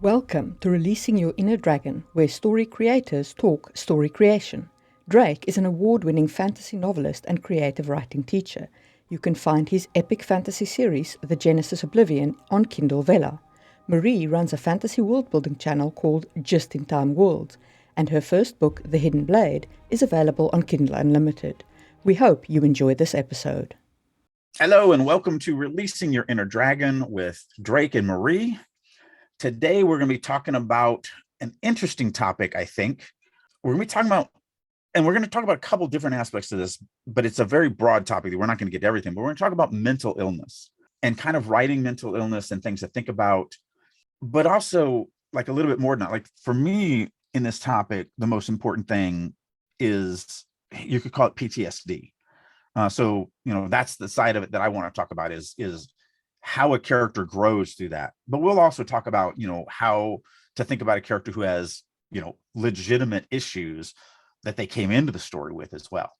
Welcome to Releasing Your Inner Dragon, where story creators talk story creation. Drake is an award-winning fantasy novelist and creative writing teacher. You can find his epic fantasy series, The Genesis Oblivion, on Kindle Vella. Marie runs a fantasy world-building channel called Just in Time Worlds, and her first book, The Hidden Blade, is available on Kindle Unlimited. We hope you enjoy this episode. Hello and welcome to Releasing Your Inner Dragon with Drake and Marie. Today we're going to be talking about an interesting topic, I think. We're going to be talking about, and we're going to talk about a couple different aspects of this, but it's a very broad topic. We're not going to get to everything, but we're going to talk about mental illness and kind of writing mental illness and things to think about, but also like a little bit more than that. Like for me in this topic, the most important thing is, you could call it PTSD. So, that's the side of it that I want to talk about is how a character grows through that. But we'll also talk about, how to think about a character who has, legitimate issues that they came into the story with as well.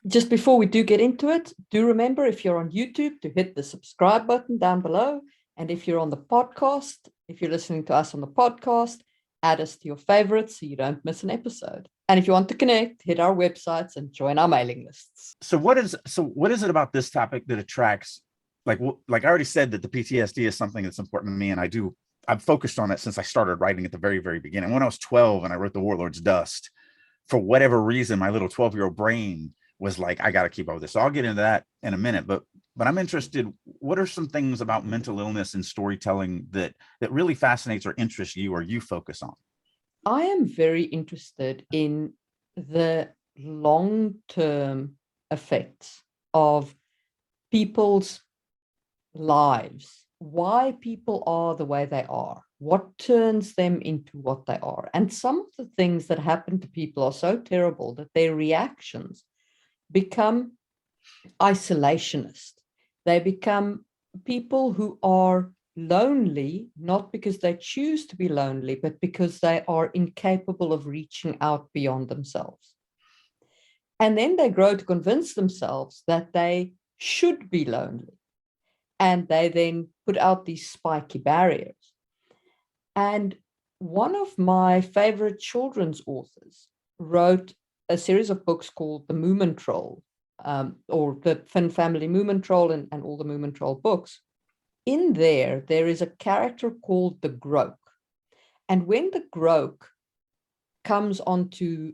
Just before we do get into it, do remember, if you're on YouTube, to hit the subscribe button down below. And if you're on the podcast, if you're listening to us on the podcast, add us to your favorites so you don't miss an episode. And if you want to connect, hit our websites and join our mailing lists. So what is it about this topic that attracts, like I already said that the PTSD is something that's important to me, and I've focused on it since I started writing at the very, very beginning. When I was 12 and I wrote The Warlord's Dust, for whatever reason, my little 12-year-old brain was like, I got to keep up with this. So I'll get into that in a minute, but I'm interested, what are some things about mental illness and storytelling that really fascinates or interests you or you focus on? I am very interested in the long-term effects of people's lives, why people are the way they are, what turns them into what they are. And some of the things that happen to people are so terrible that their reactions become isolationist. They become people who are lonely, not because they choose to be lonely, but because they are incapable of reaching out beyond themselves. And then they grow to convince themselves that they should be lonely. And they then put out these spiky barriers. And one of my favorite children's authors wrote a series of books called The Moomin Troll, or the Finn Family Moomin Troll and all the Moomin Troll books. In there is a character called the Groke. And when the Groke comes onto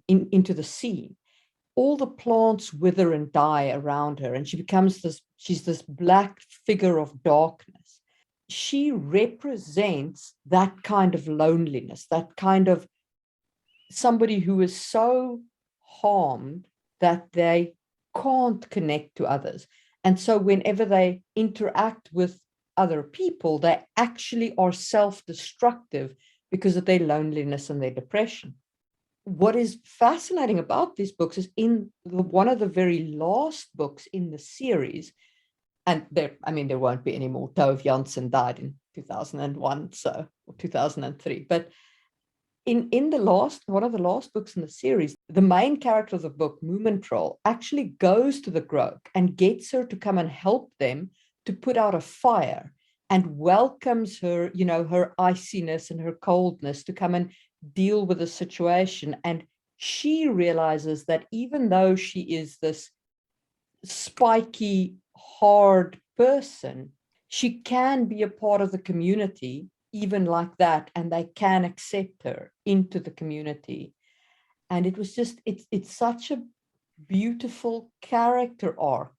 into the scene, all the plants wither and die around her, and she's this black figure of darkness. She represents that kind of loneliness, that kind of somebody who is so harmed that they can't connect to others. And so whenever they interact with other people, they actually are self-destructive because of their loneliness and their depression. What is fascinating about these books is in one of the very last books in the series, and there won't be any more. Tove Jansson died in 2001, or 2003. But in one of the last books in the series, the main character of the book, Moomin Troll, actually goes to the Groke and gets her to come and help them to put out a fire, and welcomes her, her iciness and her coldness, to come and deal with the situation. And she realizes that even though she is this spiky, hard person, she can be a part of the community even like that, and they can accept her into the community. And it was just, it's such a beautiful character arc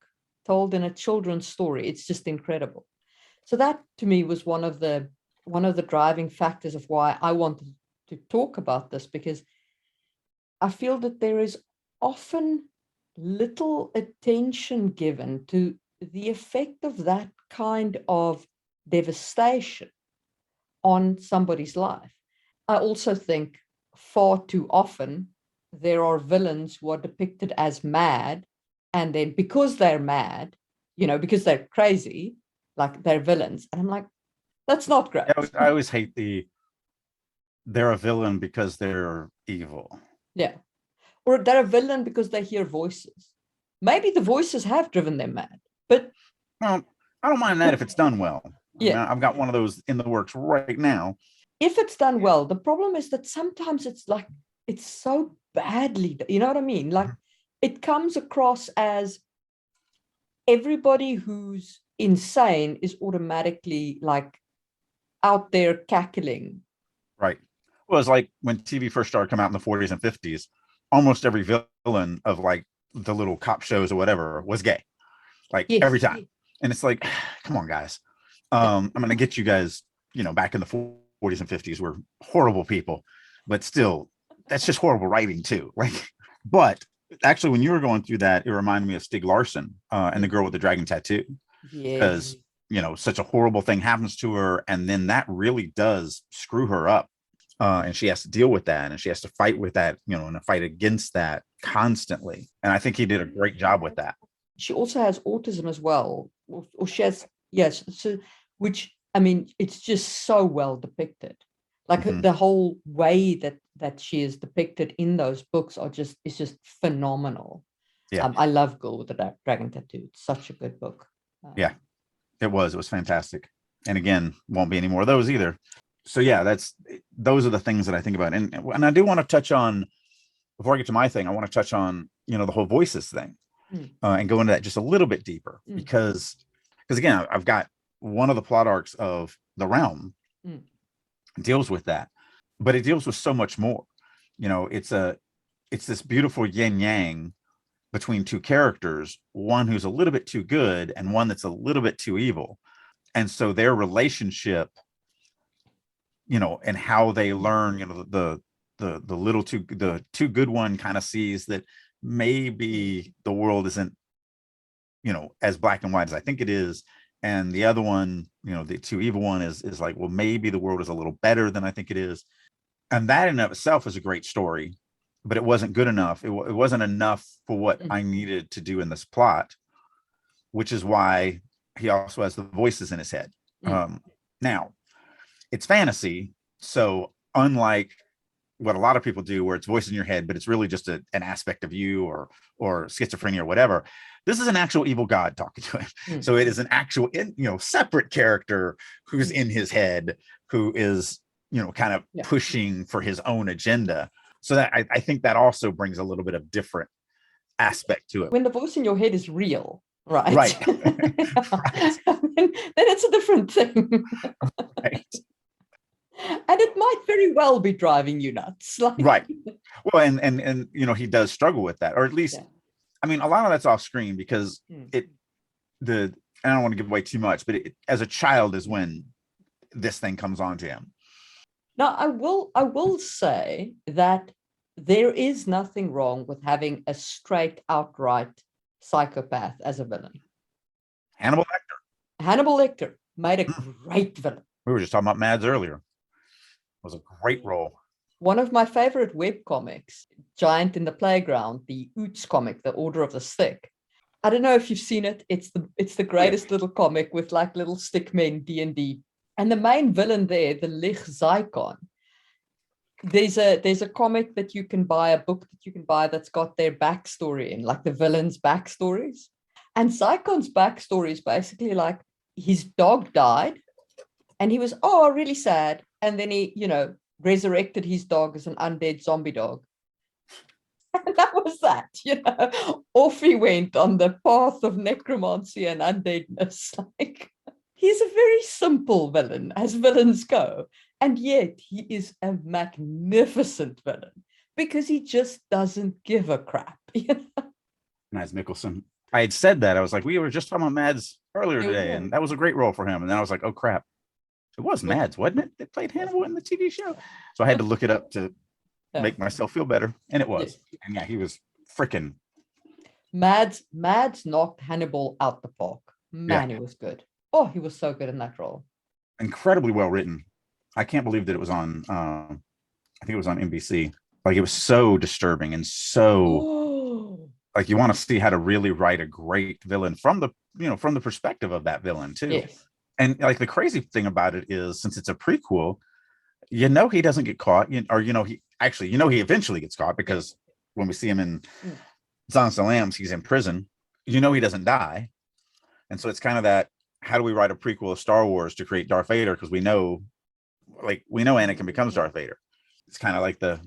told in a children's story. It's just incredible. So that to me was one of the driving factors of why I wanted to talk about this, because I feel that there is often little attention given to the effect of that kind of devastation on somebody's life. I also think far too often there are villains who are depicted as mad, and then because they're mad, because they're crazy, like they're villains. And I'm like, that's not great. I always hate they're a villain because they're evil. Yeah. Or they're a villain because they hear voices. Maybe the voices have driven them mad, but... Well, I don't mind that if it's done well. Yeah. I've got one of those in the works right now. if it's done well. The problem is that sometimes it's like, it's so badly, you know what I mean? Like, it comes across as everybody who's insane is automatically like out there cackling. Right. Well, it's like when TV first started coming out in the 40s and 50s, almost every villain of like the little cop shows or whatever was gay, like every Yes. time. And it's like, come on, guys. I'm going to get you guys, back in the 40s and 50s were horrible people, but still, that's just horrible writing too. Like, but actually, when you were going through that, it reminded me of Stieg Larsson and the girl with the dragon tattoo. Yes. Because such a horrible thing happens to her, and then that really does screw her up, and she has to deal with that, and she has to fight with that, and a fight against that constantly. And I think he did a great job with that. She also has autism as well, or she has, yes. So, which, I mean, it's just so well depicted. Like the whole way that she is depicted in those books is just phenomenal. Yeah, I love Girl with the Dragon Tattoo. It's such a good book. Yeah, it was fantastic. And again, won't be any more of those either. So yeah, those are the things that I think about. And I do want to touch on, before I get to my thing, I want to touch on, the whole voices thing, and go into that just a little bit deeper, because again, I've got one of the plot arcs of The Realm deals with that, but it deals with so much more. It's this beautiful yin yang between two characters, one who's a little bit too good and one that's a little bit too evil. And so their relationship, and how they learn, the too good one kind of sees that maybe the world isn't, as black and white as I think it is. And the other one, the too evil one is like, well, maybe the world is a little better than I think it is. And that in and of itself is a great story, but it wasn't good enough. It wasn't enough for what I needed to do in this plot, which is why he also has the voices in his head. Now, it's fantasy, so unlike what a lot of people do, where it's voice in your head, but it's really just an aspect of you or schizophrenia or whatever, this is an actual evil god talking to him. So it is an actual, separate character who's in his head, who is, kind of pushing for his own agenda. So that I think that also brings a little bit of different aspect to it. When the voice in your head is real, right? Right. Right. then it's a different thing. Right. And it might very well be driving you nuts. Right. Well, and he does struggle with that, or at least, I mean, a lot of that's off screen because I don't want to give away too much, but as a child is when this thing comes on to him. Now, I will say that there is nothing wrong with having a straight outright psychopath as a villain. Hannibal Lecter made a great villain. We were just talking about Mads earlier. It was a great role. One of my favorite web comics, Giant in the Playground, the Oots comic, The Order of the Stick. I don't know if you've seen it. It's the greatest little comic with like little stick men, D&D. And the main villain there, the Lich Zyklon, there's a comic that you can buy, a book that you can buy that's got their backstory in, like the villain's backstories. And Zyklon's backstory is basically like his dog died and he was, really sad. And then he, resurrected his dog as an undead zombie dog. And that was that, Off he went on the path of necromancy and undeadness. Like, he's a very simple villain, as villains go. And yet he is a magnificent villain because he just doesn't give a crap. Mads Mikkelsen. I had said that. I was like, we were just talking about Mads earlier today, and that was a great role for him. And then I was like, oh, crap. It was Mads, wasn't it? That played Hannibal in the TV show. So I had to look it up to make myself feel better. And it was. Yes. And yeah, he was freaking. Mads knocked Hannibal out the park. Man, he was good. Oh, he was so good in that role. Incredibly well written. I can't believe that it was on, I think it was on NBC. Like, it was so disturbing and so, like, you want to see how to really write a great villain from the perspective of that villain too. Yes. And like the crazy thing about it is, since it's a prequel, he doesn't get caught, he eventually gets caught, because when we see him in Silence of the Lambs, he's in prison. He doesn't die. And so it's kind of that, how do we write a prequel of Star Wars to create Darth Vader? Because we know like we know Anakin becomes Darth Vader. It's kind of like the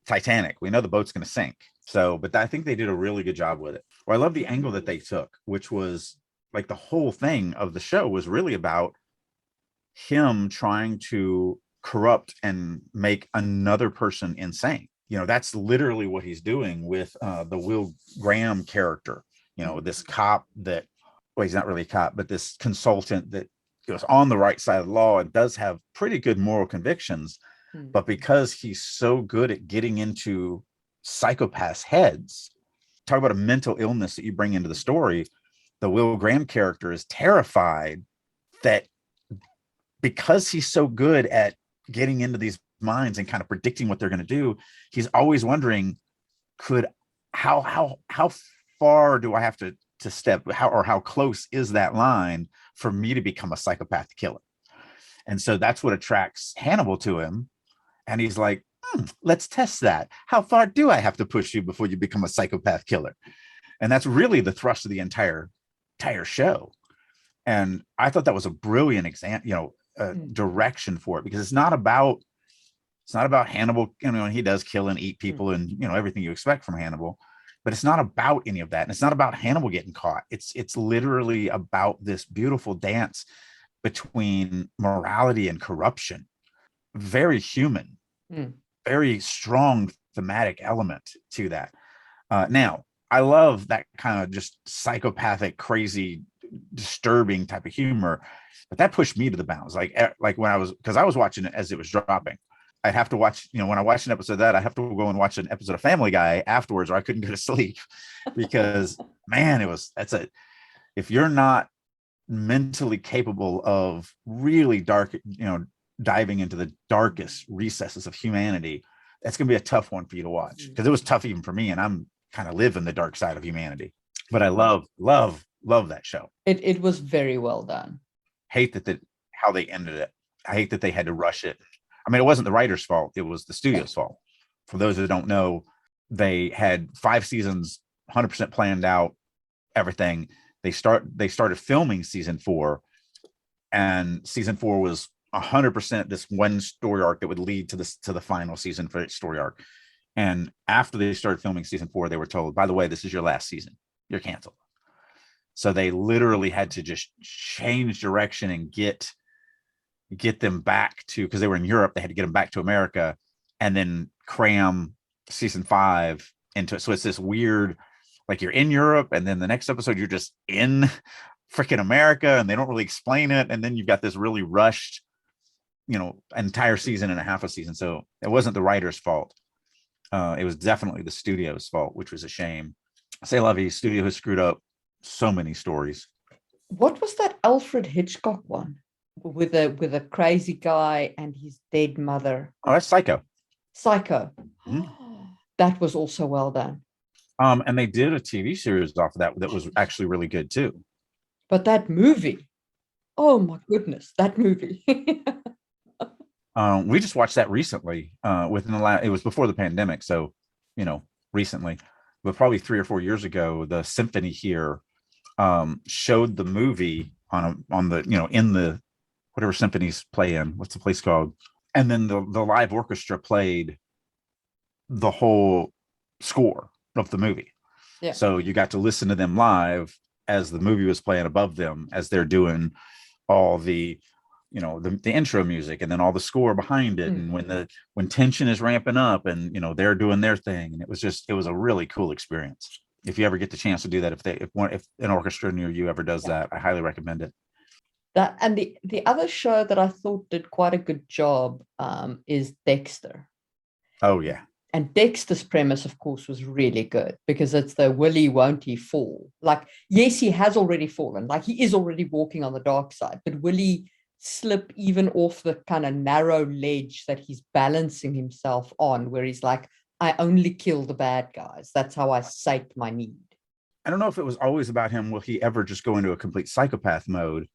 Titanic. We know the boat's going to sink. So, but I think they did a really good job with it. Well, I love the angle that they took, which was like the whole thing of the show was really about him trying to corrupt and make another person insane. You know, that's literally what he's doing with the Will Graham character. You know, this cop that, well, he's not really a cop, but this consultant that goes on the right side of the law and does have pretty good moral convictions. But because he's so good at getting into psychopaths' heads, talk about a mental illness that you bring into the story. The Will Graham character is terrified that because he's so good at getting into these minds and kind of predicting what they're going to do, he's always wondering, how far do I have to step, how close is that line for me to become a psychopath killer? And so that's what attracts Hannibal to him. And he's like, let's test that. How far do I have to push you before you become a psychopath killer? And that's really the thrust of the entire show. And I thought that was a brilliant example, direction for it, because it's not about Hannibal. You know, he does kill and eat people and, you know, everything you expect from Hannibal, but it's not about any of that. And it's not about Hannibal getting caught. It's literally about this beautiful dance between morality and corruption. Very human, very strong thematic element to that. Now, I love that kind of just psychopathic, crazy, disturbing type of humor, but that pushed me to the bounds. Like when because I was watching it as it was dropping. I'd have to watch, you know, when I watched an episode of that, I have to go and watch an episode of Family Guy afterwards, or I couldn't go to sleep because, man, if you're not mentally capable of really dark, you know, diving into the darkest recesses of humanity, that's going to be a tough one for you to watch, because it was tough even for me, and I'm kind of live in the dark side of humanity. But I love that show. It was very well done. Hate that how they ended it. I hate that they had to rush it. I mean, it wasn't the writer's fault, it was the studio's fault. For those that don't know, they had 5 seasons 100% planned out, everything. They started filming season 4, and season 4 was 100% this one story arc that would lead to the final season for its story arc. And after they started filming season 4, they were told, by the way, this is your last season, you're canceled. So they literally had to just change direction and get them back to, because they were in Europe, they had to get them back to America and then cram season 5 into it. So it's this weird, like you're in Europe and then the next episode you're just in freaking America and they don't really explain it. And then you've got this really rushed, you know, entire season and a half a season. So it wasn't the writer's fault. It was definitely the studio's fault, which was a shame. Say la vie, studio has screwed up so many stories. What was that Alfred Hitchcock one with a crazy guy and his dead mother? Oh, that's Psycho. That was also well done. And they did a TV series off of that was actually really good too. But that movie, oh my goodness, that movie. We just watched that recently. It was before the pandemic, so you know, recently, but probably 3 or 4 years ago, the symphony here showed the movie on the, you know, in the whatever symphonies play in. What's the place called? And then the live orchestra played the whole score of the movie. Yeah. So you got to listen to them live as the movie was playing above them, as they're doing all the, you know, the intro music and then all the score behind it. And when tension is ramping up and, you know, they're doing their thing. And it was a really cool experience. If you ever get the chance to do that, if an orchestra near you ever does that, I highly recommend it. That, and the other show that I thought did quite a good job is Dexter. Oh yeah. And Dexter's premise, of course, was really good because it's the Willie, won't he fall? Like, yes, he has already fallen. Like, he is already walking on the dark side. But will he slip even off the kind of narrow ledge that he's balancing himself on, where he's like, I only kill the bad guys. That's how I sate my need. I don't know if it was always about him. Will he ever just go into a complete psychopath mode?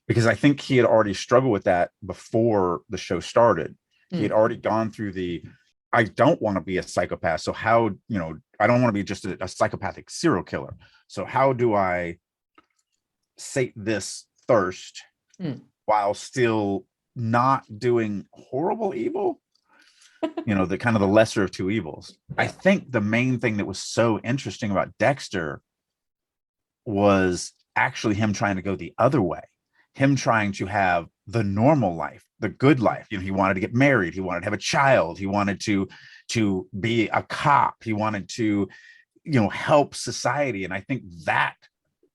Because I think he had already struggled with that before the show started. He had already gone through I don't want to be a psychopath. So how, you know, I don't want to be just a psychopathic serial killer. So how do I sate this thirst while still not doing horrible evil, the kind of the lesser of two evils. I think the main thing that was so interesting about Dexter was actually him trying to go the other way, him trying to have the normal life, the good life. He wanted to get married, he wanted to have a child, he wanted to be a cop, he wanted to help society. And I think that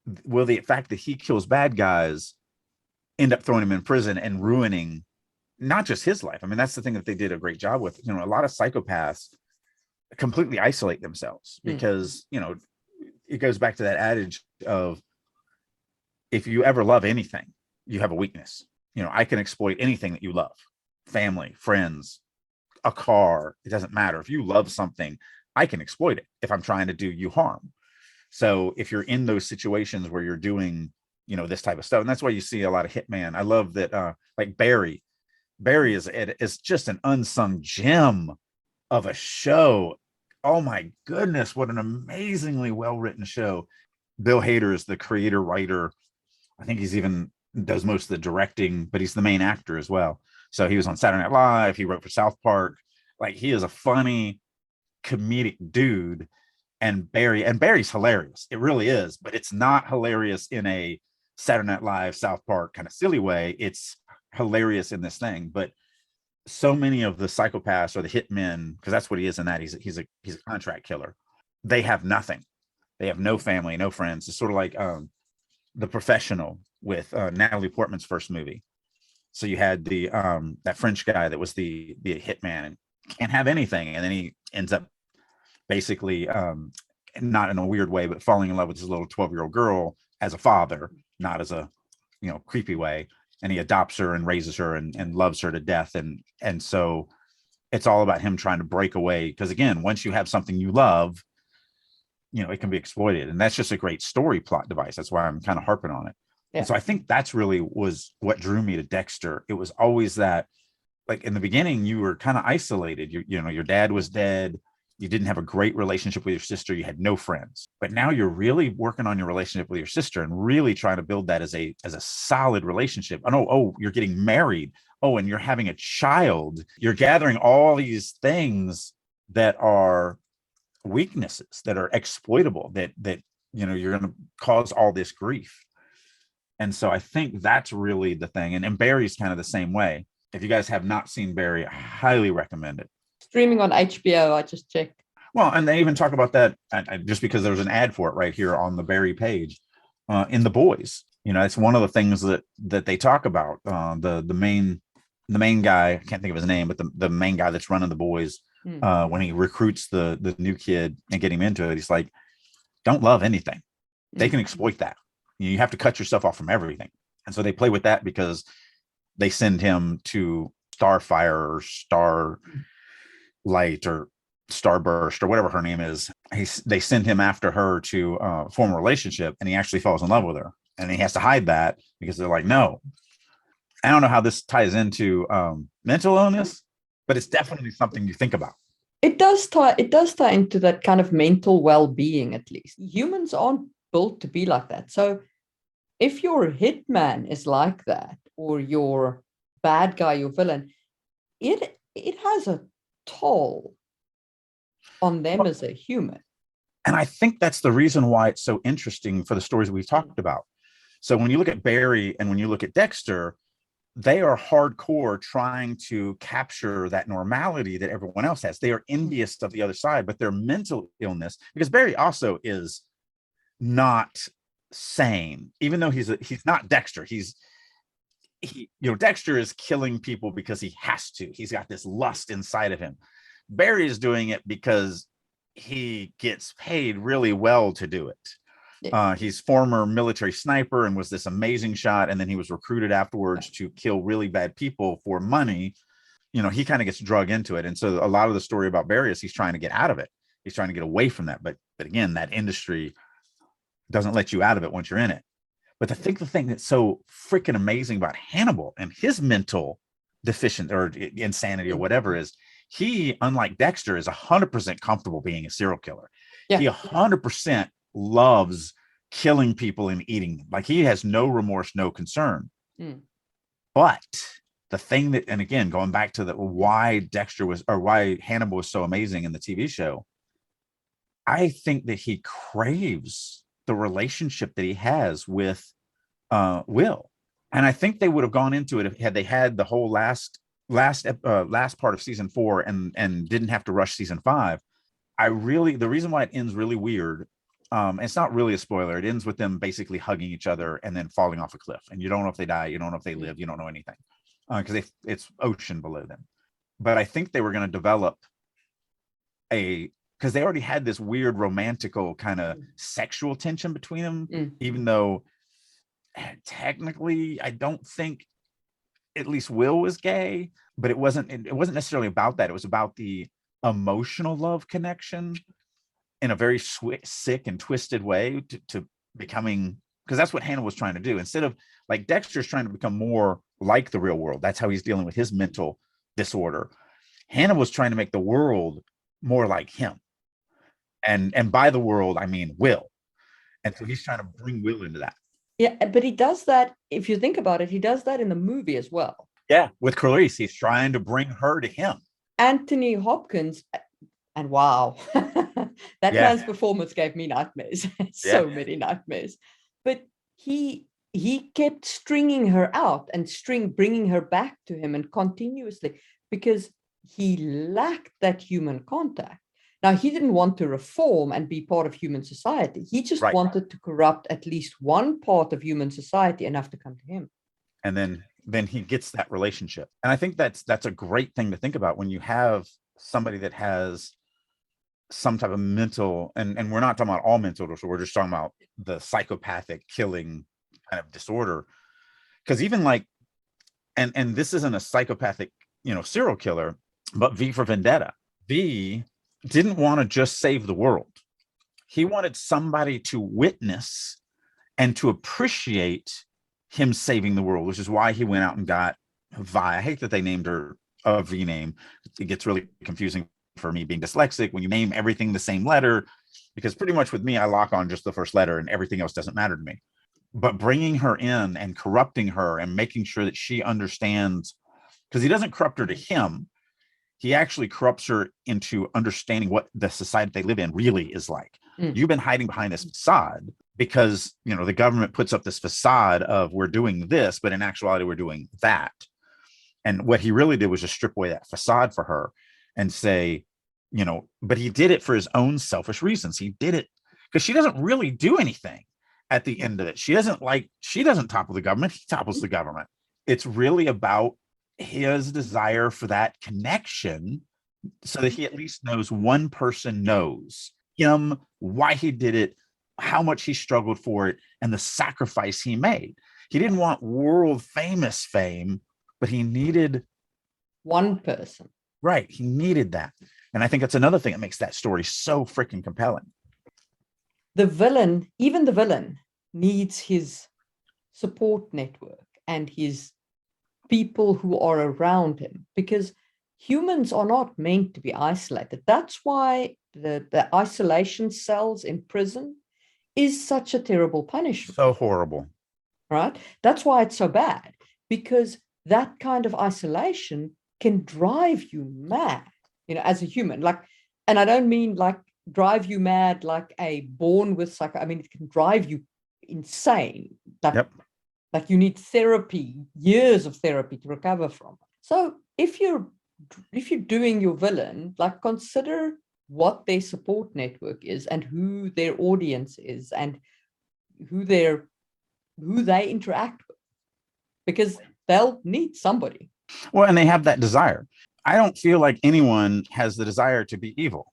the fact that he kills bad guys end up throwing him in prison and ruining not just his life. I mean, that's the thing that they did a great job with. A lot of psychopaths completely isolate themselves because it goes back to that adage of, if you ever love anything, you have a weakness. I can exploit anything that you love, family, friends, a car. It doesn't matter. If you love something, I can exploit it if I'm trying to do you harm. So if you're in those situations where you're doing, this type of stuff, and that's why you see a lot of hitman. I love that, like Barry is just an unsung gem of a show. Oh my goodness, what an amazingly well-written show. Bill Hader is the creator, writer. I think he's even does most of the directing, but he's the main actor as well. So he was on Saturday Night Live. He wrote for South Park. Like, he is a funny, comedic dude. And Barry's hilarious. It really is, but it's not hilarious in a Saturday Night Live, South Park kind of silly way. It's hilarious in this thing. But so many of the psychopaths or the hitmen, because that's what he is in that, he's a contract killer. They have nothing. They have no family, no friends. It's sort of like The Professional with Natalie Portman's first movie. So you had the that French guy that was the hitman and can't have anything, and then he ends up basically not in a weird way, but falling in love with this little 12-year-old girl as a father, not as a creepy way. And he adopts her and raises her and loves her to death. And so it's all about him trying to break away, because again, once you have something you love, it can be exploited. And that's just a great story plot device. That's why I'm kind of harping on it. Yeah. And so I think that's really was what drew me to Dexter. It was always that, like, in the beginning, you were kind of isolated. Your dad was dead. You didn't have a great relationship with your sister. You had no friends. But now you're really working on your relationship with your sister and really trying to build that as a solid relationship. Oh, you're getting married. Oh, and you're having a child. You're gathering all these things that are weaknesses, that are exploitable, that you're going to cause all this grief. And so I think that's really the thing. And Barry's kind of the same way. If you guys have not seen Barry, I highly recommend it. Streaming on HBO, I just checked. Well, and they even talk about that just because there's an ad for it right here on the Barry page in The Boys. It's one of the things that they talk about. The main guy, I can't think of his name, but the main guy that's running The Boys, when he recruits the new kid and get him into it, he's like, don't love anything. They can exploit that. You have to cut yourself off from everything. And so they play with that because they send him to Starfire or Starlight or Starburst or whatever her name is. They send him after her to form a relationship, and he actually falls in love with her. And he has to hide that because they're like, no. I don't know how this ties into mental illness, but it's definitely something you think about. It does tie into that kind of mental well-being, at least. Humans aren't built to be like that. So if your hitman is like that, or your bad guy, your villain, it has a toll on them as a human. And I think that's the reason why it's so interesting for the stories we've talked about. So when you look at Barry and when you look at Dexter, they are hardcore trying to capture that normality that everyone else has. They are envious of the other side, but their mental illness, because Barry also is not sane, even though he's not Dexter. Dexter is killing people because he has to. He's got this lust inside of him. Barry is doing it because he gets paid really well to do it. He's former military sniper and was this amazing shot, and then he was recruited afterwards to kill really bad people for money. He kind of gets drug into it. And so a lot of the story about Barry is he's trying to get out of it. He's trying to get away from that. But again, that industry doesn't let you out of it once you're in it. But I think the thing that's so freaking amazing about Hannibal and his mental deficient or insanity or whatever is he, unlike Dexter, is 100% comfortable being a serial killer. Yeah. He 100% loves killing people and eating them. Like, he has no remorse, no concern. But the thing that, and again, going back to the why why Hannibal was so amazing in the TV show, I think that he craves the relationship that he has with Will. And I think they would have gone into it had they had the whole last part of season 4 and didn't have to rush season 5. The reason why it ends really weird, it's not really a spoiler. It ends with them basically hugging each other and then falling off a cliff. And you don't know if they die. You don't know if they live. You don't know anything because it's ocean below them. But I think they were going to develop because they already had this weird romantical kind of sexual tension between them, even though technically I don't think at least Will was gay, but it wasn't necessarily about that. It was about the emotional love connection in a very sick and twisted way to becoming, because that's what Hannah was trying to do. Instead of like Dexter's trying to become more like the real world. That's how he's dealing with his mental disorder. Hannah was trying to make the world more like him. And by the world, I mean Will. And so he's trying to bring Will into that. Yeah, but he does that, if you think about it, he does that in the movie as well. Yeah, with Clarice, he's trying to bring her to him. Anthony Hopkins, and wow, that man's performance gave me nightmares. So many nightmares. But he kept stringing her out and bringing her back to him and continuously, because he lacked that human contact. Now, he didn't want to reform and be part of human society. He just wanted to corrupt at least one part of human society enough to come to him. And then he gets that relationship. And I think that's a great thing to think about when you have somebody that has some type of mental, and we're not talking about all mental disorder, we're just talking about the psychopathic killing kind of disorder. Because even like, and this isn't a psychopathic, serial killer, but V for Vendetta. V didn't want to just save the world. He wanted somebody to witness and to appreciate him saving the world, which is why he went out and got Vi. I hate that they named her a V name. It gets really confusing for me being dyslexic when you name everything the same letter, because pretty much with me, I lock on just the first letter and everything else doesn't matter to me. But bringing her in and corrupting her and making sure that she understands, because he doesn't corrupt her to him, he actually corrupts her into understanding what the society they live in really is like. You've been hiding behind this facade because, the government puts up this facade of we're doing this, but in actuality, we're doing that. And what he really did was just strip away that facade for her and say, but he did it for his own selfish reasons. He did it because she doesn't really do anything at the end of it. She doesn't topple the government. He topples the government. It's really about his desire for that connection so that he at least knows one person knows him, why he did it, how much he struggled for it, and the sacrifice he made. He didn't want world famous fame, but he needed one person. Right. He needed that. And I think that's another thing that makes that story so freaking compelling. Even the villain needs his support network and his people who are around him, because humans are not meant to be isolated. That's why the isolation cells in prison is such a terrible punishment. So horrible. Right? That's why it's so bad, because that kind of isolation can drive you mad, as a human. And I don't mean like drive you mad like a born with I mean, it can drive you insane. Like you need therapy, years of therapy to recover from. So if you're doing your villain, consider what their support network is and who their audience is and who they interact with, because they'll need somebody. Well, and they have that desire. I don't feel like anyone has the desire to be evil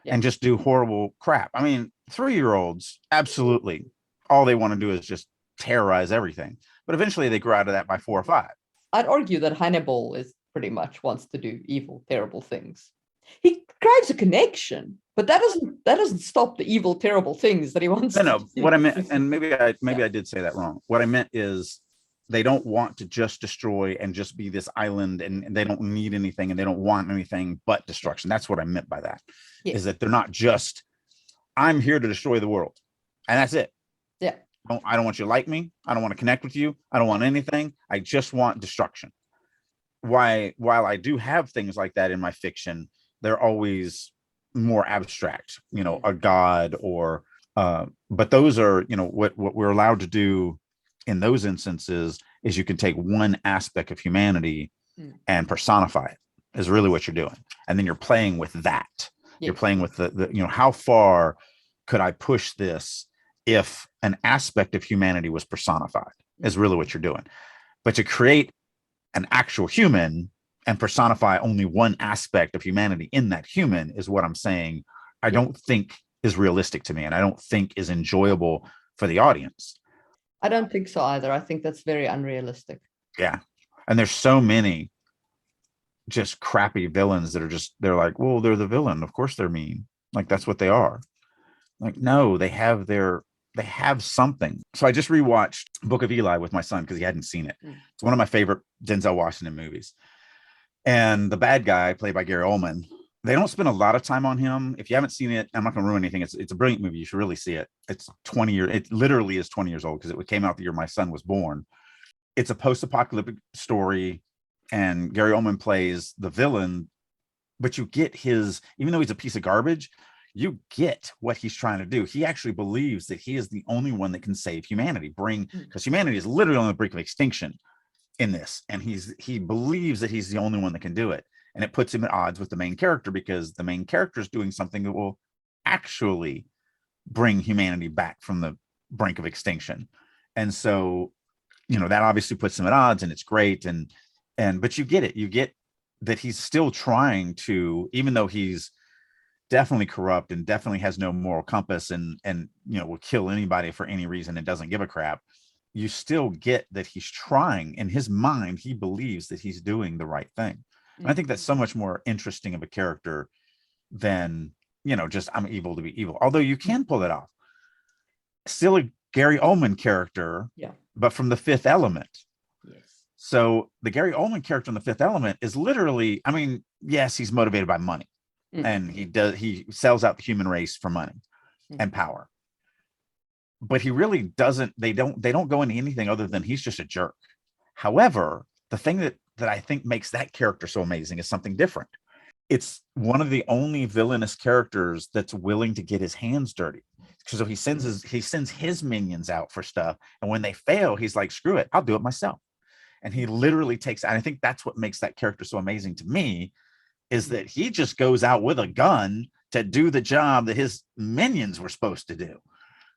and just do horrible crap. I mean, 3-year-olds, absolutely. All they want to do is just terrorize everything. But eventually they grow out of that by 4 or 5. I'd argue that Hannibal is pretty much wants to do evil, terrible things. He craves a connection, but that doesn't stop the evil, terrible things that he wants to do. What I meant, and maybe I did say that wrong. What I meant is they don't want to just destroy and just be this island, and they don't need anything and they don't want anything but destruction. That's what I meant by that. Is that they're not just, I'm here to destroy the world and that's it. Yeah. I don't want you to like me. I don't want to connect with you. I don't want anything. I just want destruction. while I do have things like that in my fiction, they're always more abstract, a god or but those are, what we're allowed to do in those instances is you can take one aspect of humanity and personify it, is really what you're doing. And then you're playing with that. You're playing with the how far could I push this if an aspect of humanity was personified, is really what you're doing. But to create an actual human and personify only one aspect of humanity in that human is what I'm saying I don't think is realistic to me, and I don't think is enjoyable for the audience. I don't think so either. I think that's very unrealistic. Yeah. And there's so many just crappy villains that are they're like, well, they're the villain. Of course they're mean. Like, that's what they are. Like, no, they have something. So I just rewatched Book of Eli with my son because he hadn't seen it. It's one of my favorite Denzel Washington movies. And the bad guy, played by Gary Oldman, they don't spend a lot of time on him. If you haven't seen it, I'm not going to ruin anything. It's a brilliant movie. You should really see it. It's 20 years. It literally is 20 years old because it came out the year my son was born. It's a post-apocalyptic story, and Gary Oldman plays the villain, but you get even though he's a piece of garbage, you get what he's trying to do. He actually believes that he is the only one that can save humanity, because humanity is literally on the brink of extinction in this. And he believes that he's the only one that can do it. And it puts him at odds with the main character, because the main character is doing something that will actually bring humanity back from the brink of extinction. And so, that obviously puts him at odds, and it's great. But you get it. You get that he's still trying to, even though he's definitely corrupt and definitely has no moral compass and will kill anybody for any reason and doesn't give a crap, you still get that he's trying. In his mind, he believes that he's doing the right thing. And I think that's so much more interesting of a character than, just I'm evil to be evil. Although you can pull it off. Still a Gary Oldman character, but from The Fifth Element. Yes. So the Gary Oldman character in The Fifth Element is literally, yes, he's motivated by money. And he sells out the human race for money and power. But he really doesn't, they don't go into anything other than he's just a jerk. However, the thing that I think makes that character so amazing is something different. It's one of the only villainous characters that's willing to get his hands dirty. So he sends his minions out for stuff, and when they fail, he's like, screw it, I'll do it myself. And he literally takes, and I think that's what makes that character so amazing to me, is that he just goes out with a gun to do the job that his minions were supposed to do.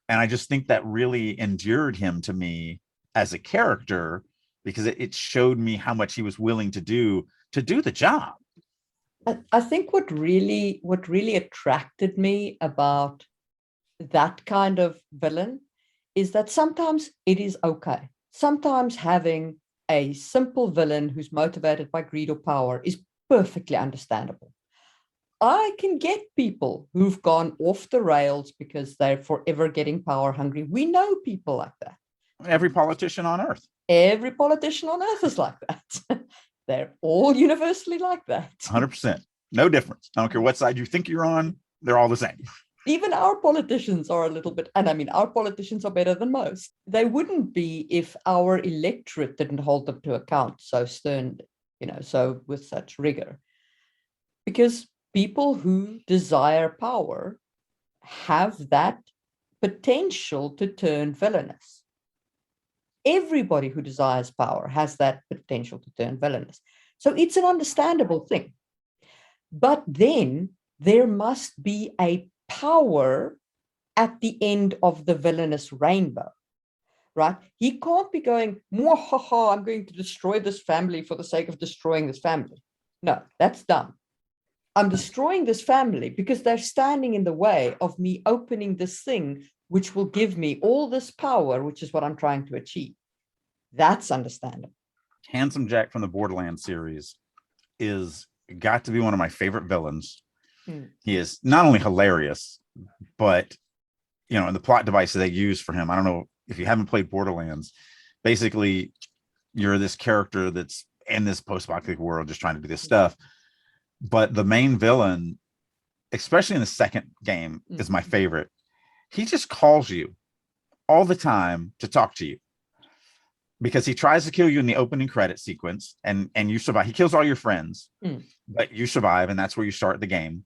And I just think that really endeared him to me as a character, because it showed me how much he was willing to do the job. I think what really attracted me about that kind of villain is that sometimes it is okay. Sometimes having a simple villain who's motivated by greed or power is perfectly understandable. I can get people who've gone off the rails because they're forever getting power hungry. We know people like that. Every politician on earth. Every politician on earth is like that. They're all universally like that. 100%. No difference. I don't care what side you think you're on. They're all the same. Even our politicians are a little bit, and our politicians are better than most. They wouldn't be if our electorate didn't hold them to account so sternly, so with such rigor. Because people who desire power have that potential to turn villainous. Everybody who desires power has that potential to turn villainous. So it's an understandable thing. But then there must be a power at the end of the villainous rainbow, right? He can't be going, I'm going to destroy this family for the sake of destroying this family. No, that's dumb. I'm destroying this family because they're standing in the way of me opening this thing, which will give me all this power, which is what I'm trying to achieve. That's understandable. Handsome Jack from the Borderlands series is got to be one of my favorite villains. He is not only hilarious, but in the plot devices they use for him, I don't know if you haven't played Borderlands, basically you're this character that's in this post-apocalyptic world just trying to do this stuff. But the main villain, especially in the second game, is my favorite. He just calls you all the time to talk to you. because he tries to kill you in the opening credit sequence, and you survive. He kills all your friends, but you survive, and that's where you start the game.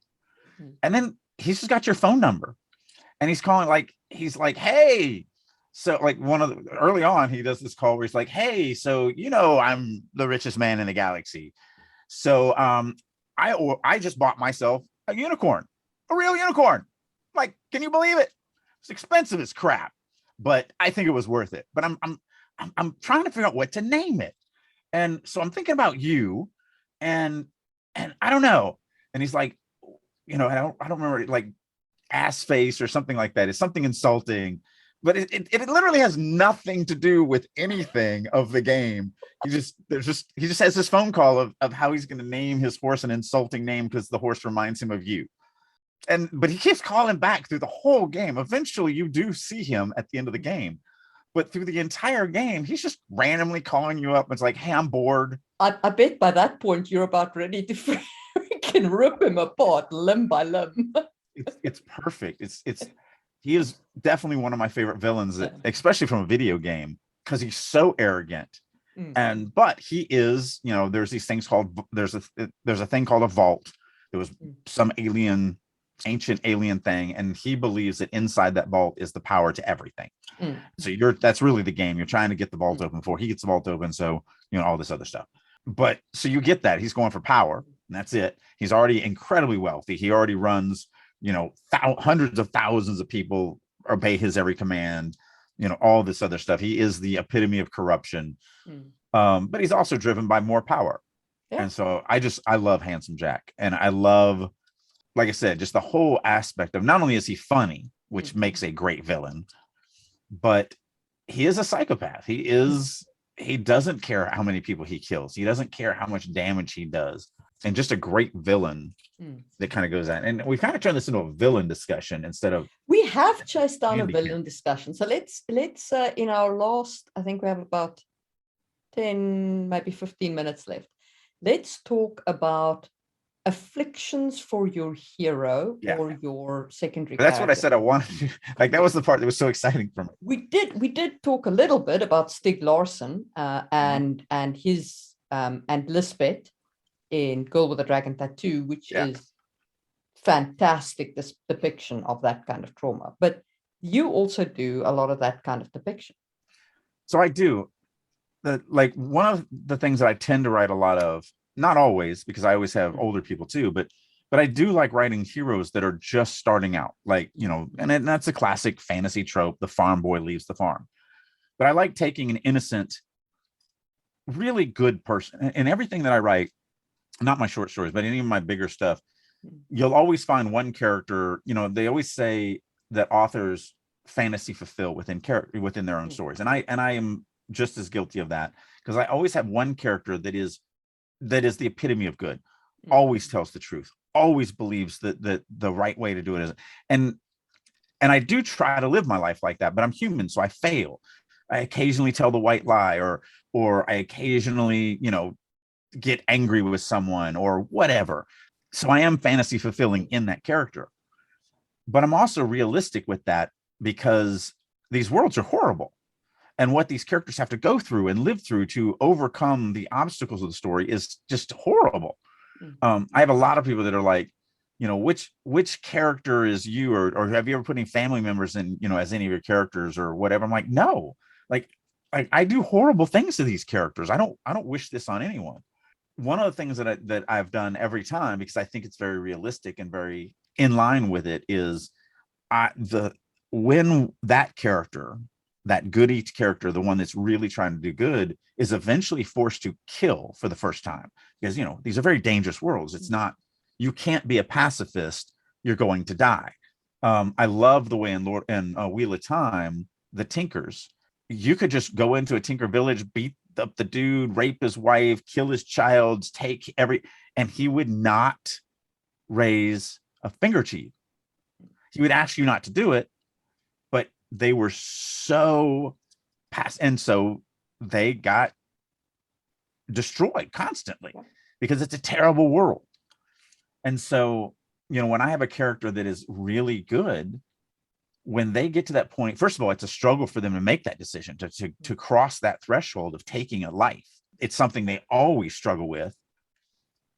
And then he's just got your phone number, and he's calling, like, he's like, hey. So like early on, he does this call where he's like, hey, so I'm the richest man in the galaxy. So I just bought myself a unicorn, a real unicorn. Like, can you believe it? It's expensive as crap, but I think it was worth it. But I'm trying to figure out what to name it. And so I'm thinking about you, and I don't know. And he's like, I don't remember, like ass face or something like that. It's something insulting, but it literally has nothing to do with anything of the game. He just has this phone call of how he's going to name his horse an insulting name because the horse reminds him of you. But he keeps calling back through the whole game. Eventually you do see him at the end of the game, but through the entire game, he's just randomly calling you up. And it's like, hey, I'm bored. I bet by that point you're about ready to freaking rip him apart limb by limb. It's perfect. He is definitely one of my favorite villains, especially from a video game, because he's so arrogant. But he is, there's these things called, there's a thing called a vault. There was some ancient alien thing, and he believes that inside that vault is the power to everything. So that's really the game. You're trying to get the vault open before he gets the vault open. So, all this other stuff. But so you get that. He's going for power, and that's it. He's already incredibly wealthy. He already runs, hundreds of thousands of people obey his every command, all this other stuff. He is the epitome of corruption. But he's also driven by more power. Yeah. And so I love Handsome Jack. And I love, like I said, just the whole aspect of, not only is he funny, which makes a great villain, but he is a psychopath. He doesn't care how many people he kills. He doesn't care how much damage he does. And just a great villain that kind of goes at. And we kind of turned this into a villain discussion instead of. We have chased down a villain discussion. So let's in our last, I think we have about 10, maybe 15 minutes left. Let's talk about afflictions for your hero or your secondary character. That's what I said I wanted to. Like, that was the part that was so exciting for me. We did talk a little bit about Stig Larsson and his and Lisbeth in Girl with a Dragon Tattoo, which is fantastic, this depiction of that kind of trauma. But you also do a lot of that kind of depiction. So I do. One of the things that I tend to write a lot of, not always, because I always have older people too, but I do like writing heroes that are just starting out, like, and that's a classic fantasy trope. The farm boy leaves the farm. But I like taking an innocent, really good person. And everything that I write, not my short stories, but any of my bigger stuff, you'll always find one character. They always say that authors fantasy fulfill within their own stories. And I am just as guilty of that, because I always have one character that is the epitome of good, always tells the truth, always believes that the right way to do it is. And I do try to live my life like that, but I'm human, so I fail. I occasionally tell the white lie, or I occasionally, get angry with someone or whatever. So I am fantasy fulfilling in that character. But I'm also realistic with that, because these worlds are horrible. And what these characters have to go through and live through to overcome the obstacles of the story is just horrible. I have a lot of people that are like, which character is you, or have you ever put any family members in, as any of your characters or whatever? I'm like, no, like I do horrible things to these characters. I don't wish this on anyone. One of the things that I've done every time, because I think it's very realistic and very in line with it, is when that character, that goody character, the one that's really trying to do good, is eventually forced to kill for the first time, because these are very dangerous worlds. It's not, you can't be a pacifist, you're going to die. I love the way in Wheel of Time, the Tinkers, you could just go into a Tinker village, beat up the dude, rape his wife, kill his child, and he would not raise a finger to you. He would ask you not to do it, but they were so past, and so they got destroyed constantly, because it's a terrible world. And so, when I have a character that is really good, when they get to that point, first of all, it's a struggle for them to make that decision, to cross that threshold of taking a life. It's something they always struggle with,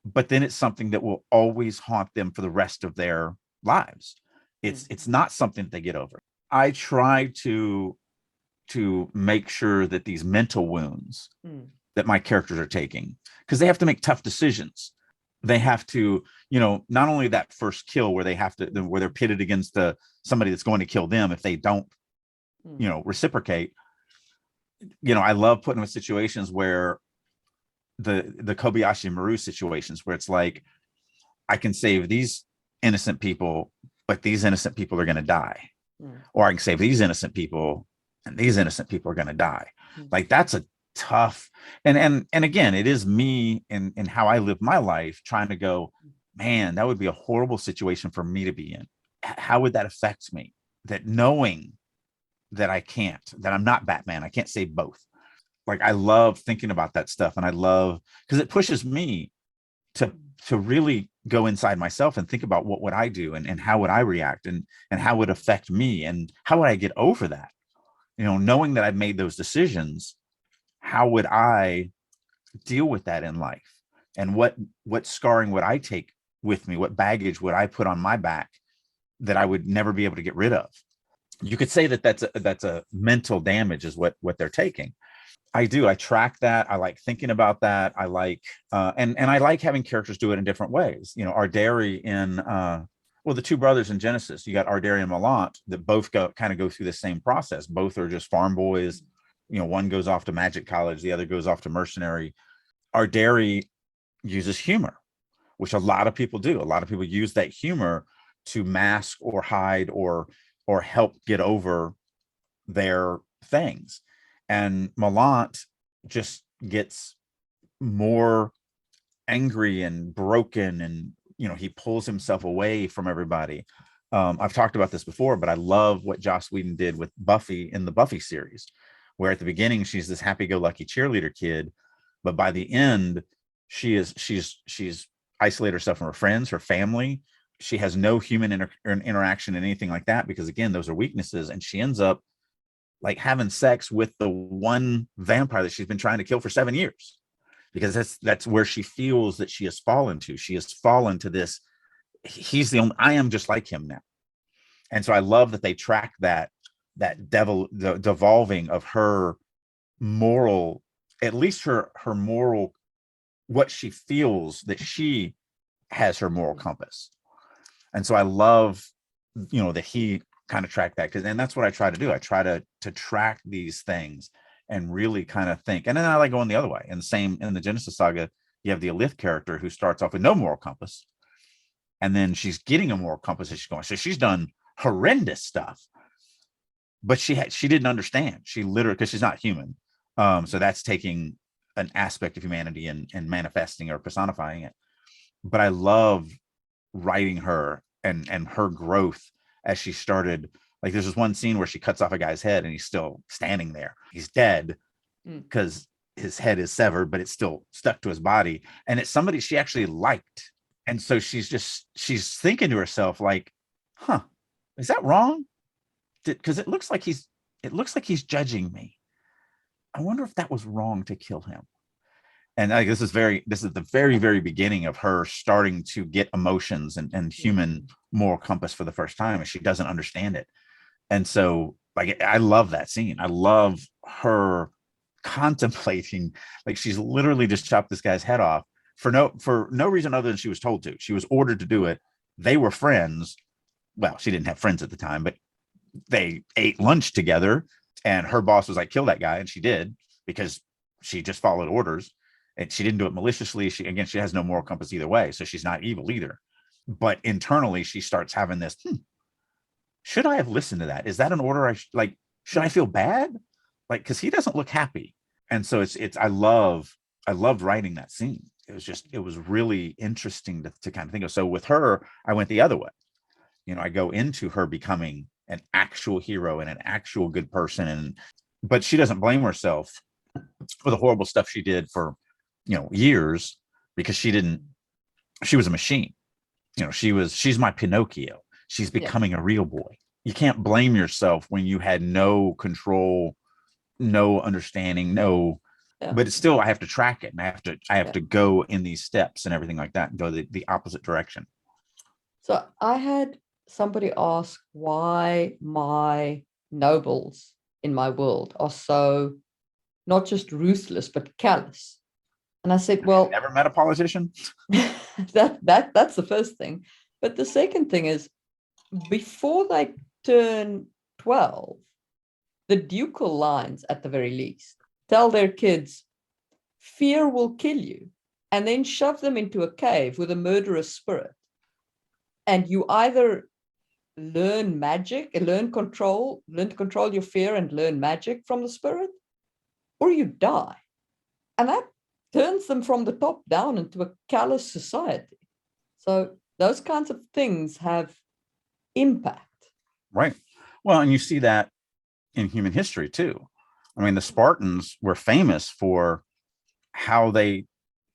but then it's something that will always haunt them for the rest of their lives. It's not something that they get over. I try to make sure that these mental wounds that my characters are taking, because they have to make tough decisions. They have to, not only that first kill where where they're pitted against somebody that's going to kill them if they don't, reciprocate. I love putting them in situations where the Kobayashi Maru situations where it's like, I can save these innocent people, but these innocent people are going to die. Or I can save these innocent people and these innocent people are going to die. Like, that's a tough, and again, it is me and how I live my life, trying to go, man, that would be a horrible situation for me to be in. How would that affect me? That knowing that that I'm not Batman, I can't save both. Like, I love thinking about that stuff, and I love, because it pushes me to really go inside myself and think about what would I do, and how would I react, and how would it affect me, and how would I get over that? Knowing that I've made those decisions, how would I deal with that in life? And what scarring would I take with me? What baggage would I put on my back that I would never be able to get rid of? You could say that that's a mental damage is what they're taking. I do. I track that. I like thinking about that. I like, and I like having characters do it in different ways. Arderi in, the two brothers in Genesis, you got Arderi and Malant that both go through the same process. Both are just farm boys. One goes off to magic college, the other goes off to mercenary. Arderi uses humor, which a lot of people do. A lot of people use that humor to mask or hide or help get over their things. And Malant just gets more angry and broken, and he pulls himself away from everybody. I've talked about this before, but I love what Joss Whedon did with Buffy in the Buffy series, where at the beginning she's this happy-go-lucky cheerleader kid, but by the end she's isolated herself from her friends, her family. She has no human interaction and anything like that, because again, those are weaknesses, and she ends up like having sex with the one vampire that she's been trying to kill for 7 years, because that's where she feels that she has fallen to. She has fallen to this, he's the only, I am just like him now. And so I love that they track the devolving of her moral, at least her moral, what she feels that she has her moral compass. And so I love, that he kind of track that, and that's what I try to do. I try to track these things and really kind of think. And then I like going the other way. And the same in the Genesis saga, you have the Alith character who starts off with no moral compass, and then she's getting a moral compass as she's going. So she's done horrendous stuff, but she didn't understand. She literally, because she's not human. So that's taking an aspect of humanity and manifesting or personifying it. But I love writing her and her growth as she started. Like, there's this one scene where she cuts off a guy's head and he's still standing there. He's dead because his head is severed, but it's still stuck to his body. And it's somebody she actually liked. And so she's thinking to herself, like, is that wrong? Because it looks like he's judging me. I wonder if that was wrong to kill him. And this is the very, very beginning of her starting to get emotions and human moral compass for the first time, and she doesn't understand it. And so, like, I love that scene. I love her contemplating, like, she's literally just chopped this guy's head off for no reason other than she was told to. She was ordered to do it. They were friends. Well, she didn't have friends at the time, but they ate lunch together, and her boss was like, kill that guy, and she did, because she just followed orders. And she didn't do it maliciously. She has no moral compass either way. So she's not evil either. But internally, she starts having this, should I have listened to that? Is that an order? Should I feel bad? Like, because he doesn't look happy. And so I loved writing that scene. It was really interesting to kind of think of. So with her, I went the other way. I go into her becoming an actual hero and an actual good person. But she doesn't blame herself for the horrible stuff she did for years, because she was a machine. She's my Pinocchio. She's becoming a real boy. you can't blame yourself when you had no control, no understanding, no, Yeah. but it's still, I have to track it, and I have Yeah. to go in these steps and everything like that and go the opposite direction. So I had somebody ask why my nobles in my world are so not just ruthless but callous. And I said, well, Never met a politician. that's the first thing. But the second thing is, before they turn 12, the ducal lines at the very least tell their kids, fear will kill you, and then shove them into a cave with a murderous spirit. And you either learn magic, learn to control your fear and learn magic from the spirit, or you die. And that turns them from the top down into a callous society. So those kinds of things have impact. Right. Well, and you see that in human history too. I mean, the Spartans were famous for how they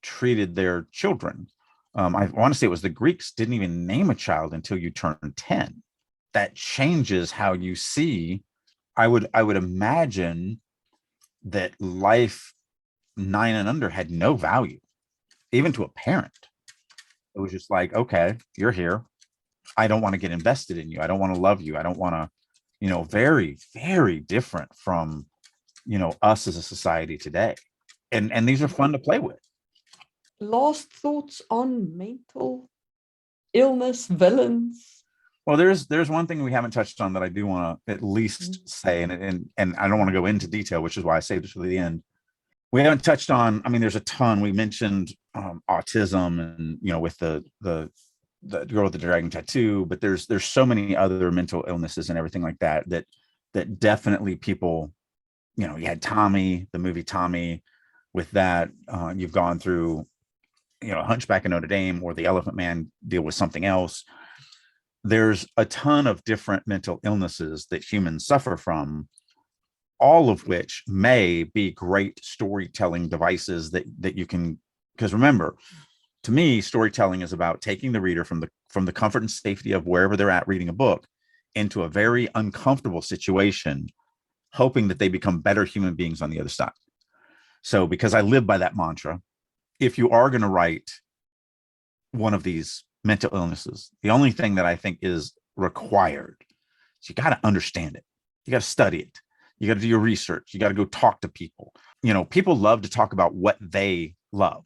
treated their children. I want to say it was the Greeks didn't even name a child until you turn 10. That changes how you see. I would imagine that life 9 and under had no value, even to a parent. It was just like, okay, you're here. I don't want to get invested in you. I don't want to love you. I don't want to, very, very different from, us as a society today. And these are fun to play with. Last thoughts on mental illness, villains? Well, there's one thing we haven't touched on that I do want to at least say, and I don't want to go into detail, which is why I saved it for the end. We haven't touched on, I mean, there's a ton. We mentioned autism and, with the girl with the dragon tattoo, but there's so many other mental illnesses and everything like that definitely people, you had Tommy, the movie Tommy. With that, you've gone through, Hunchback of Notre Dame or the Elephant Man deal with something else. There's a ton of different mental illnesses that humans suffer from, all of which may be great storytelling devices that you can, because remember, to me, storytelling is about taking the reader from the comfort and safety of wherever they're at reading a book into a very uncomfortable situation, hoping that they become better human beings on the other side. So, because I live by that mantra, if you are going to write one of these mental illnesses, the only thing that I think is required is you got to understand it. You got to study it. You got to do your research. You got to go talk to people. People love to talk about what they love.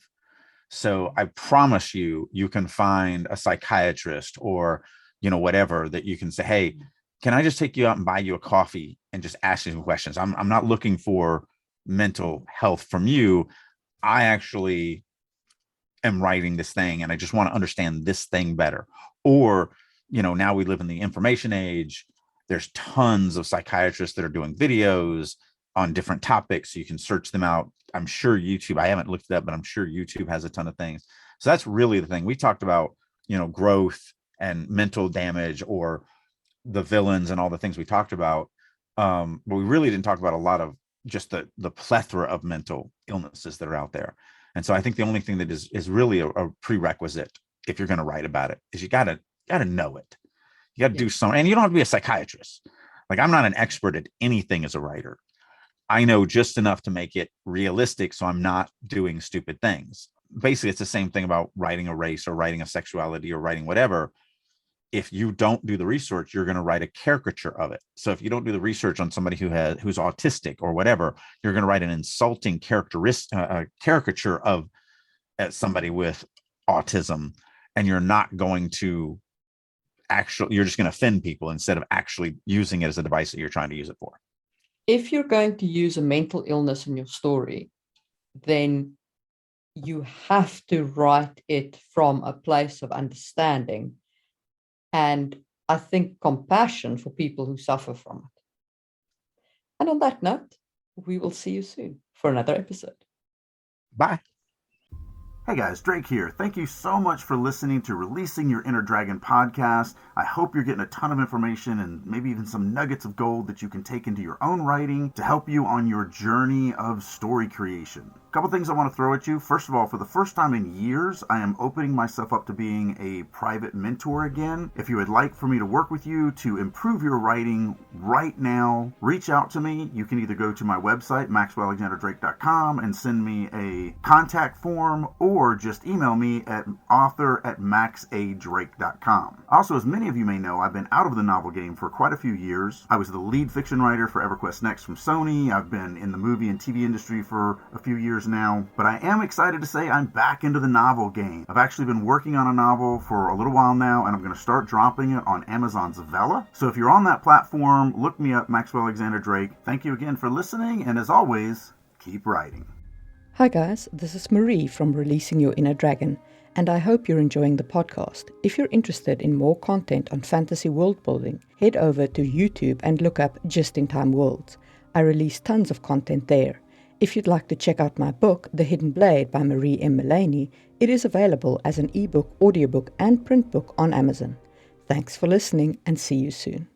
So I promise you can find a psychiatrist or, whatever, that you can say, hey, can I just take you out and buy you a coffee and just ask you some questions? I'm not looking for mental health from you. I actually am writing this thing and I just want to understand this thing better. Or, now we live in the information age. There's tons of psychiatrists that are doing videos on different topics. So you can search them out. I'm sure YouTube, I haven't looked it up, but I'm sure YouTube has a ton of things. So that's really the thing. We talked about, growth and mental damage or the villains and all the things we talked about. But we really didn't talk about a lot of just the plethora of mental illnesses that are out there. And so I think the only thing that is really a prerequisite if you're going to write about it is you gotta know it. You got to do something, and you don't have to be a psychiatrist. Like, I'm not an expert at anything as a writer. I know just enough to make it realistic, so I'm not doing stupid things. Basically, it's the same thing about writing a race or writing a sexuality or writing whatever. If you don't do the research, you're going to write a caricature of it. So if you don't do the research on somebody who's autistic or whatever, you're going to write an insulting caricature of somebody with autism, and you're not going to you're just going to offend people instead of actually using it as a device that you're trying to use it for. If you're going to use a mental illness in your story, then you have to write it from a place of understanding and, I think, compassion for people who suffer from it. And on that note, we will see you soon for another episode. Bye. Hey guys, Drake here. Thank you so much for listening to Releasing Your Inner Dragon podcast. I hope you're getting a ton of information and maybe even some nuggets of gold that you can take into your own writing to help you on your journey of story creation. Couple things I want to throw at you. First of all, for the first time in years, I am opening myself up to being a private mentor again. If you would like for me to work with you to improve your writing right now, reach out to me. You can either go to my website, maxwellalexanderdrake.com, and send me a contact form, or just email me at author@maxadrake.com. Also, as many of you may know, I've been out of the novel game for quite a few years. I was the lead fiction writer for EverQuest Next from Sony. I've been in the movie and TV industry for a few years now, but I am excited to say I'm back into the novel game. I've actually been working on a novel for a little while now, and I'm going to start dropping it on Amazon's Vella. So if you're on that platform, look me up, Maxwell Alexander Drake. Thank you again for listening, and as always, keep writing. Hi guys, this is Marie from Releasing Your Inner Dragon, and I hope you're enjoying the podcast. If you're interested in more content on fantasy world building, head over to YouTube and look up Just in Time Worlds. I release tons of content there. If you'd like to check out my book, The Hidden Blade by Marie M. Mullaney, it is available as an ebook, audiobook, and print book on Amazon. Thanks for listening, and see you soon.